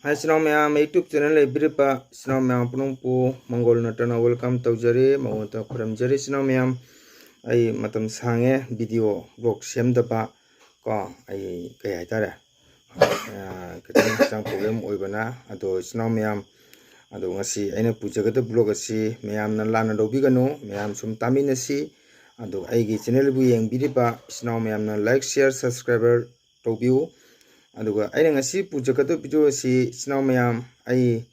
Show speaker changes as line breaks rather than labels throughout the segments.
Hai sinau ma'am YouTube channel lebiripa sinau ma'am punungpu mongol natana welcome tawjari mawonta khuramjari sinau ma'am ai matam sange video blog semdaba ko ai kai haitare kitang sang problem oibana ado sinau ma'am ado ngasi aina pujagada blog asi ma'am na lana dobiganu ma'am sum taminasi ado aigi channel bu yengbiripa sinau ma'am na like share subscriber tobiu aduga aina ngasi pujagada video si sinau mayam ai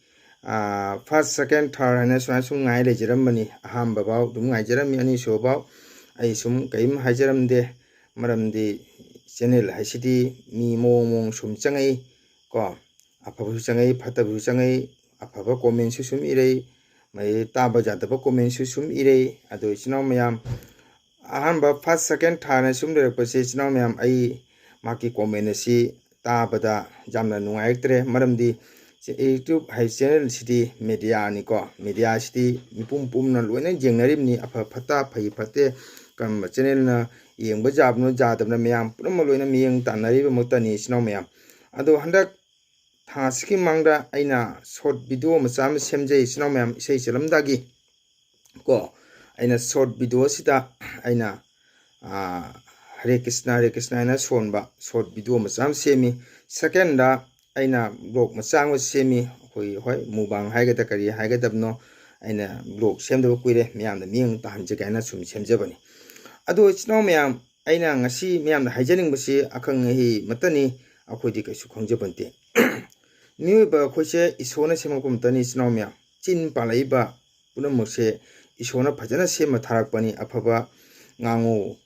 first second third hana sum ngai le jiramani aham babaw dum ngai jarami ani so baw ai sum kaim hajaramde maramdi channel haisidi mi mong sum changai ko apabu changai phatabu changai apaba comment su sum irei mai taba jadaba comment su sum irei ado sinau mayam aham ba first second third na sum le pase sinau mayam ai maki comment si tabada jamna nungaiktre maramdi YouTube hai channel sidi media ni ko media sidi mipum na loina jengnarim ni apha phata phai phate kam channel na yengba jabno jadabna meyam puram loina miyeng tanari ba motani sinau meyam ado handak thasiki mangda aina short video macham semjei sinau meyam isei chalamdagi ko aina short video sida aina Hare Krishna na sonba short video macam semi second da aina blog macam semi hoi mubang haigada kari haigada no aina blog semda kuire miyam da miyang tahan jagaina sum semjabani ado sinau miyam aina ngasi miyam da haijaning basi akang hi matani akhodi kaisu khongjabante miba khoise isona semako matani sinau miyam chin palaiba punamose isona phajana sema tharakpani afaba ngango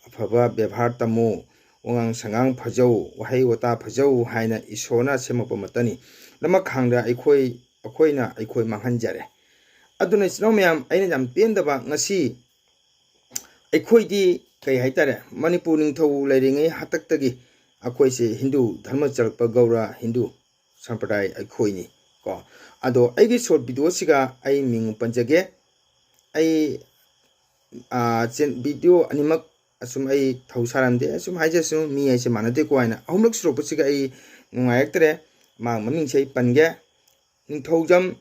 afaba ବ୍ୟବହାର tamu wangang sangang phajau wahai wata phajau haina isona semapa matani lama khangda aikoi manghanjare aduna sinau ma'am aina jam pendaba ngasi aikoi di kai haitare manipur ningthau lairingai hataktagi akoi se hindu dharma charpa gaura hindu sampradaya aikoi ni ko ado aigi short video siga ai ming panjage ai video animak asum ai thausaramde asum haijasum mi aise manade ko aina ahumlak suropasiga ai nungayaktre mang maming sei pange ningthaujam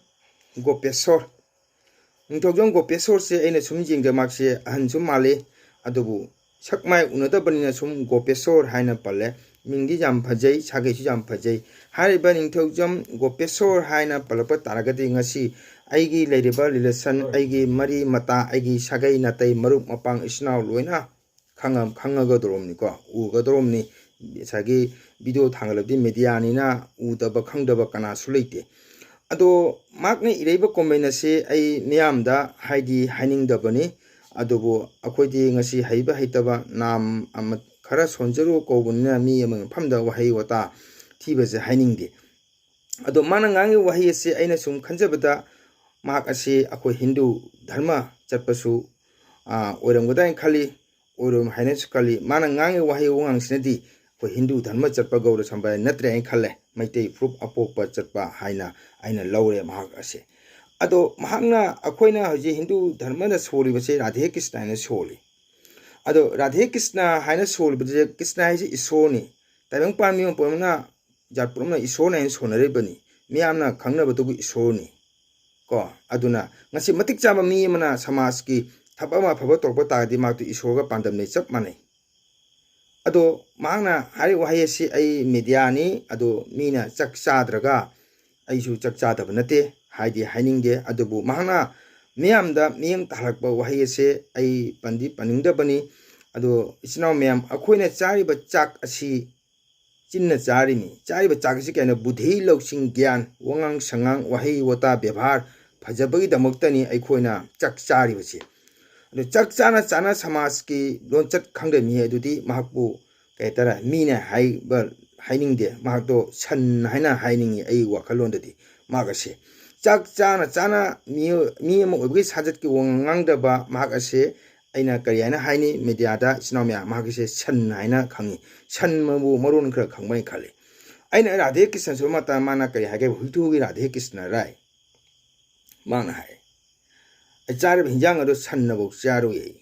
gopesor se aina sum jingda makse ahan sum male adubu sakmai unadabanina sum gopesor haina palle mingdi jam phajai sagai su jam phajai hariba ningthaujam gopesor haina palapa taragati ngasi aigi leiriba relation aigi mari mata aigi sagai natai marup mapang isnaw loina khanga doromni ko uga doromni sagi video thangalabdi media ni na udaba khangdaba kana suleite ado makne ireiba comment ase ai miyamda haidi hainingdabani adobo akhodi ngasi haiba haitaba nam amat khara sonjaru ko bunna mi amang phamda wahai wata thibase hainingde ado mana ngangi wahi ase aina sum khanjabada mak ase akhoi hindu dharma chatpasu oiramgoda khali orum haine sukali mana ngangi wahi wangang sinadi ko hindu dharma chatpa gaura sambay natre ai khalle maitei proof apokpa chatpa haina aina laure mahak ase ado mahakna akoina hoji hindu dharma na soli base radhe krishna na soli ado radhe krishna haina soli base krishna haisi isoni tabang pami pomna jatpurna isona en sonare bani miyamna khangna batugu isoni ko aduna ngasi matik chama mi mana samas ki thapama phaba tokpa tagdi maktu isoga pandam nei chap manai ado mangna hari wahai si ai media ni ado mina chak chadraga aisu chak chadaba nate haidi hainingde adubu mangna miyamda miyang talakba wahai se ai pandi paningda bani ado isnaw miyam akhoina chariba chak asi chinna charini chariba chak asi kaina budhi loksing gyan wangang sangang wahai wata ବ୍ୟବହାର phajabagi damaktani aikhoina chak chariba se ado chak chana samaj ki lonchat khangde mi adudi mahakbu kaitara mina hainingde mahakdo san haina hainingi ai wakhalondadi magase chak chana mi ama obgi sajat ki wangangdaba mahakase aina kari haina haini media da sinawmya mahakase san haina khangi san mabu maron khra khangbai khale aina radhe krishna somata mana kari hage hultu gi radhe krishna rai mana hai achar hinjang ado sannabo charu ye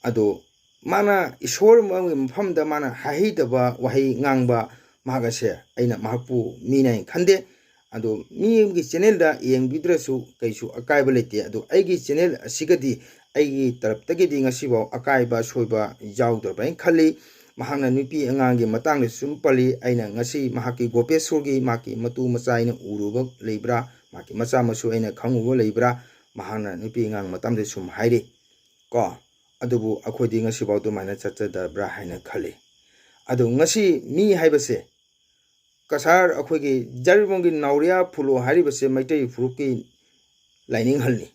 ado mana ishor mafamda mana haidaba wahi ngangba mahagase aina mahapu mina khande ado mi gi channel da yeng bidrasu kaisu akai balete ado aigi channel asigadi aigi tarap tagi di ngasi baw akai ba soiba jaw dor bai khali mahangna nupi angangi matang le sum pali aina ngasi mahaki gopesur maki matu macha ina uruba leibra maki macha masu aina khanguba leibra mahangna nupi angang matam de sum haire ko adubu akhodi ngasi baw do mana chacha da bra haina khali ado ngasi mi haibase kasar akhoi jaribongi nauria phulo haribase maitai furuki lining halni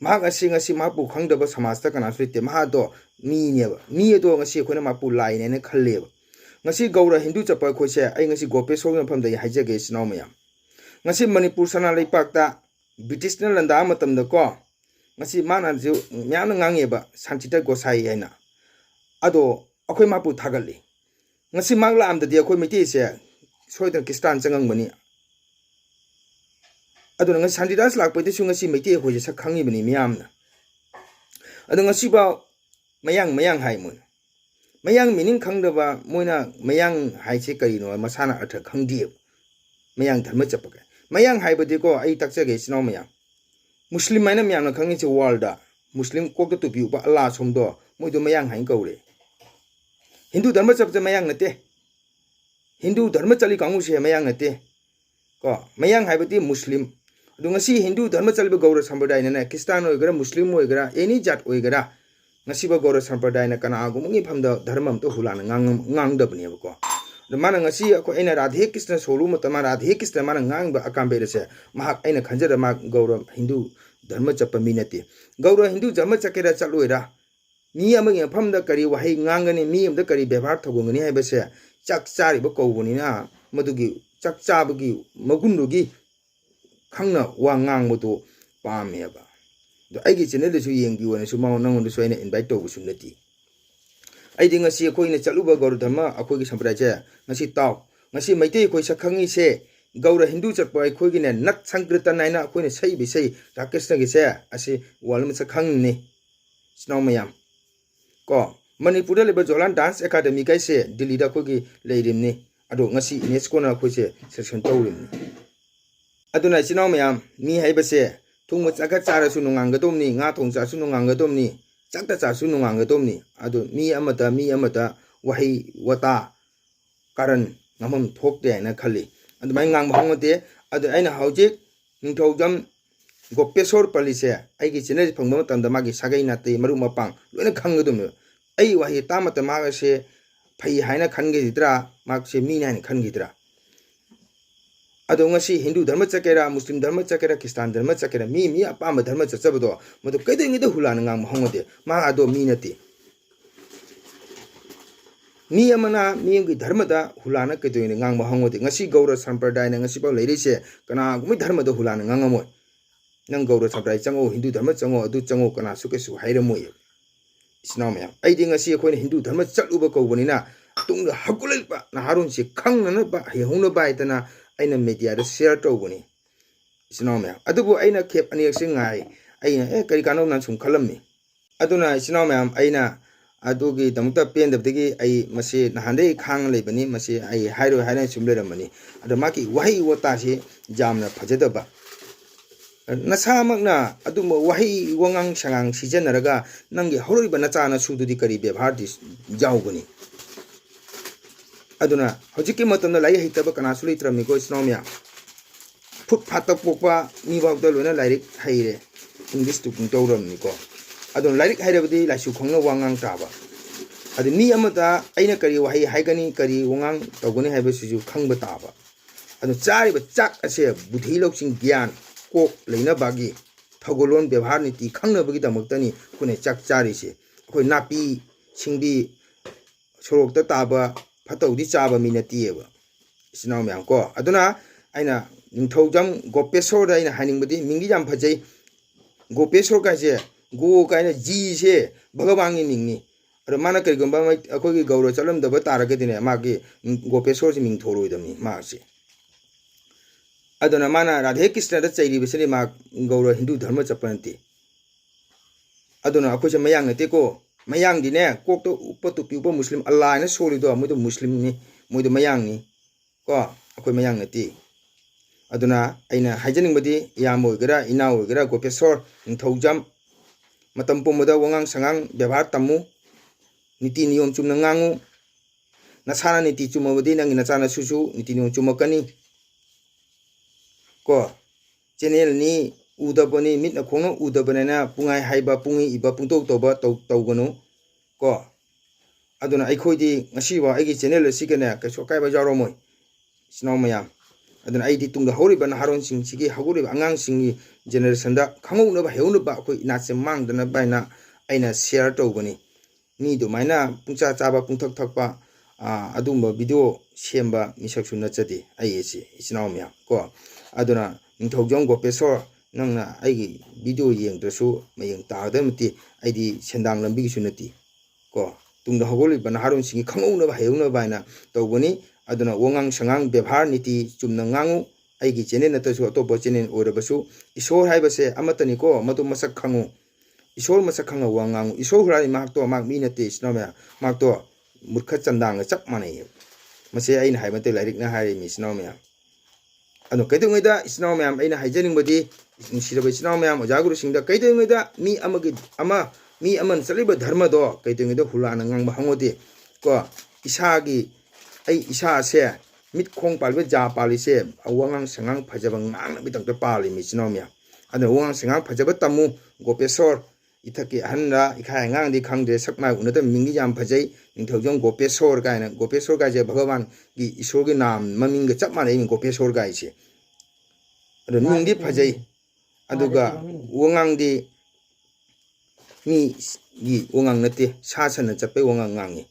mahak ngasi mapu khangdaba samasta kana suite mahado mi ne mi do ngasi khona mapu line ne khalle ngasi gaura hindu chapa khoise ai ngasi gope sogam pham dai haijage sinaw mayam ngasi manipur sana leipak ta british na landa matam da ko ngasi mana ju myam ngange ba sanchita gosai haina ado akhoi mapu thagali ngasi magla am da di akhoi miti se soidan kistan changang mani ado ngasi sandidas lakpai te ngasi miti akhoi se khangi bani myam na ado ngasi ba mayang hai mun mayang meaning khangdaba moina mayang hai che kari no masana artha khangdi mayang dharma chapaka mayang hai badi ko ai takcha ge sino mayang muslim maina myang na khangi che world da muslim ko to bi ba allah somdo moido mayang hai kaure hindu dharma chapcha mayang nate hindu dharma chali kangu se mayang nate ko mayang hai badi muslim ngasi hindu dharma chali gaura sampradaya na kristan oigara muslim oigara any jat oigara ngasiba gaura sampradaya na kana agumungi phamda dharmam to hulana ngang dabni ko mana ngasi ko aina radhe krishna solu matama radhe krishna mana ngang ba akambe rese mahak aina khanjara ma gaura hindu dharma chappa minati gaura hindu dharma chakera chaloira mi amagi phamda kari wahai ngangani mi amda kari bebhar thogongani haibase chak chari ba kowbuni na madugi chak chabagi magundugi khangna wa ngang mutu pameba do aigi channel su yengbi wona su maw nangon su aina invite to su nati aidi ngasi khoi na chaluba gaur dhamma akhoi gi sampradaya che ngasi taw ngasi maitei khoi sakhangi se gaura hindu chakpa akhoi gi ne nak sankritan naina akhoi ne sei bi sei rakeshna gi se asi walm sakhang ne snow mayam ko manipur da leba jolan dance academy kai se delhi da khoi gi leirim ne ado ngasi unesco na khoi se section tawrim aduna snow mayam mi haibase tung chaka chara su nungang gadomni nga thong cha su nungang gadomni chakta cha su nungang gadomni adu mi amata wahi wata karan ngamam thokte na khali adu mai ngang bhangote adu aina haujik ningthojam gopesor palise aigi chine phangba tamda magi sagai na te maru mapang loina khanggadum ai wahi tamata maga se phai haina khange ditra mak se mi na khange ditra ado ngasi hindu dharma chakera muslim dharma chakera kristan dharma chakera mi apama dharma chachabado madu kaide ngi de hulana ngang mahongode ma ado mi nati mi amana mi ngi dharma da hulana kaide ngi ngang mahongode ngasi gaura sampradaya na ngasi ba leirise kana gumi dharma da hulana ngang amoy nang gaura sampradaya chango hindu dharma chango adu chango kana sukesu hairamoy isnamya aidi ngasi khoi hindu dharma chaluba kobonina tungda hakulaiba na harun se khangna ba hehungna ba itana aina media da share tawbuni isnamya adubu aina khep ani singai aina kari kanu nan sum khalamni aduna isnamya aina adugi damta pen dabdigi ai mase nahande khang leibani mase ai hairo haina sumleramani adamaki wahi wata se jamna phajadaba nasamakna aduma wahi wangang sangang sijanaraga nangi horoiba nachana sududi kari bebhardi jawguni aduna hojiki matamna lai hitaba kana suli trami ko isnomya phut phata pokpa ni bawda lona lairik haire english tu tawram ni ko adun lairik hairabdi laisu khongna wangang taba adu ni amata aina kari wahi haigani kari wangang tawguni haiba suju khangba taba adu chari ba chak ase budhi loksing gyan ko leina bagi thagolon bebhar niti khangna bagi damoktani kune chak chari se khoi napi singbi sorok ta taba phatawdi chaba minatieba isnaw myang ko aduna aina ningthojam gopesor da aina haningbadi mingi jam phajai gopesor ka je go kaina ji se bhagawangi mingni aro mana kari gomba mai akhoi gauro chalam da ba tarage dine ma gi gopesor ji ming thoroi damni ma se aduna mana radhe krishna da chairi bisani ma gauro hindu dharma chapanti aduna akhoi mayang nate ko mayang dine kok to upatu piupa muslim allah na soli do mudo muslim ni mudo mayang ni ko akhoi mayang nati aduna aina haijaningbadi iyam oigera ina oigera gopesor ningthaujam matam pumada wangang sangang byabhar tamu niti niyom chumna ngangu nasana niti chumabadi nangi nachana susu niti niyom chumakani ko channel ni udabani mitna khongna udabanena pungai haiba pungi iba pungtok toba tawganu ko aduna aikhoidi ngasiwa aigi channel asigane kaso kaiba jaromoi sinau mayam aduna aidi tungda horiba naharon sing sigi haguriba angang singi generation da khangou ba heunu ba khoi inache mangdana baina aina share tawbani ni du maina pungcha chaba pungthak thakpa adumba video semba misaksu nachadi aiesi sinau mayam ko aduna ningthaujam gopesor nangna aigi video yengdrasu mayeng taadamti aidi sendang lambi su nati ko tungda hagoliba naharon singi khangou ba heunu baina tawbani aduna wangang sangang bebhar niti chumna ngangu aigi channel natasu atopa channel orabasu isor haibase amatani ko matu masak khangu isor masak khanga wangangu isor hurani makto mak mi nate sinoma makto murkha chandang chak manai mase aina haibate lairik na hari mi sinoma anu kaidungida sinoma aina haijaning bodi siraba sinoma ojaguru singda kaidungida mi aman saliba dharma do kaidungida hulana ngangba hangode ko isagi ai isa se mit khong palbe ja pali se awangang sangang phajaba ngang bitang te pali mi sinomia adu awangang sangang phajaba tamu gopesor ithaki hanra ikhai ngang di khangde sakma unata mingi jam phajai ningthaujong gopesor gaina gopesor ga je bhagavan gi isor gi nam maming ga chap manai gopesor ga ise adu ningdi phajai aduga wangang di mi gi wangang nate sa sana chape wangang ngangi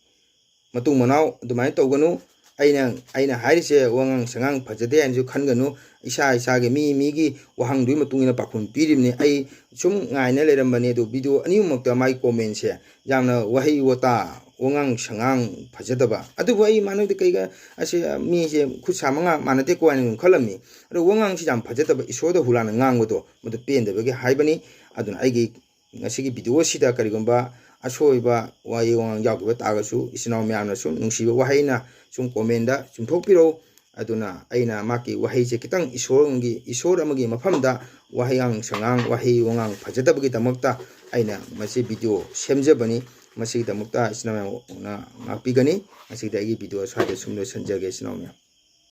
matung manau dumai tawganu aina harise wangang sangang phajade anju khanganu isa ge mi gi wahang dui matungina pakhun pirimni ai sum ngaina lerambani do video animukta mai comment se jamna wahi wata wangang sangang phajadaba adu wai manudi kaiga ase mi se khusamanga manate ko ani khalami adu wangang si jam phajadaba isoda hulana ngangbodo madu pendabage haibani aduna aigi ngasigi video sida karigomba asoiba wayi wangang yagiba tagasu isinau myamna sum nungsiba wahaina sum komenda sum thokpiro aduna aina maki wahi je kitang isor amagi mafamda wahayang sangang wahi wangang phajadabagi damakta aina masi video semjabani masi damakta isinau na mapigani masi dagi video swade sumlo sanjage isinau myam